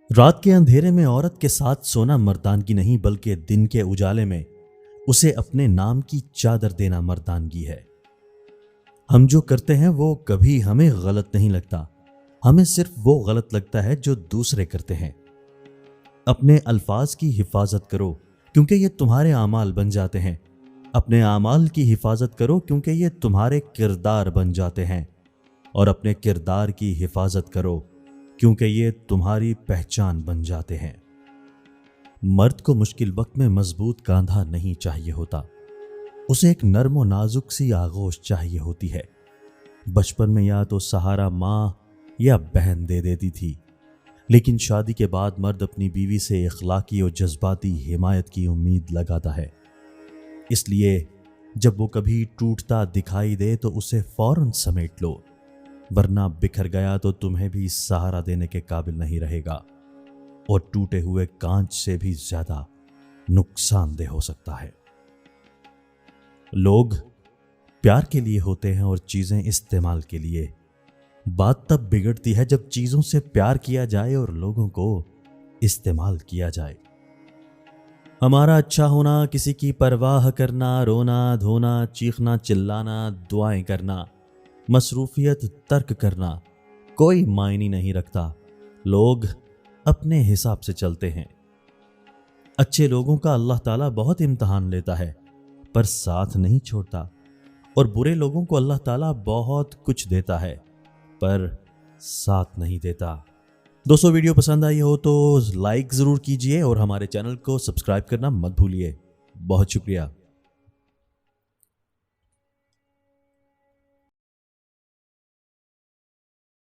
रात के अंधेरे में औरत के साथ सोना मर्दानगी नहीं, बल्कि दिन के उजाले में उसे अपने नाम की चादर देना मर्दानगी है। हम जो करते हैं वो कभी हमें गलत नहीं लगता, हमें सिर्फ वो गलत लगता है जो दूसरे करते हैं। अपने अल्फाज की हिफाजत करो क्योंकि ये तुम्हारे आमाल बन जाते हैं। अपने आमाल की हिफाजत करो क्योंकि ये तुम्हारे किरदार बन जाते हैं। और अपने किरदार की हिफाजत करो क्योंकि ये तुम्हारी पहचान बन जाते हैं। मर्द को मुश्किल वक्त में मजबूत कांधा नहीं चाहिए होता, उसे एक नर्म और नाजुक सी आगोश चाहिए होती है। बचपन में या तो सहारा माँ या बहन दे देती थी, लेकिन शादी के बाद मर्द अपनी बीवी से इखलाकी और जज्बाती हिमायत की उम्मीद लगाता है। इसलिए जब वो कभी टूटता दिखाई दे तो उसे फौरन समेट लो, वरना बिखर गया तो तुम्हें भी सहारा देने के काबिल नहीं रहेगा और टूटे हुए कांच से भी ज्यादा नुकसानदेह हो सकता है। लोग प्यार के लिए होते हैं और चीजें इस्तेमाल के लिए। बात तब बिगड़ती है जब चीजों से प्यार किया जाए और लोगों को इस्तेमाल किया जाए। हमारा अच्छा होना, किसी की परवाह करना, रोना धोना, चीखना चिल्लाना, दुआएं करना, मसरूफियत तर्क करना कोई मायने नहीं रखता। लोग अपने हिसाब से चलते हैं। अच्छे लोगों का अल्लाह ताला बहुत इम्तिहान लेता है पर साथ नहीं छोड़ता, और बुरे लोगों को अल्लाह ताला बहुत कुछ देता है पर साथ नहीं देता। दोस्तों, वीडियो पसंद आई हो तो लाइक ज़रूर कीजिए और हमारे चैनल को सब्सक्राइब करना मत भूलिए। बहुत शुक्रिया।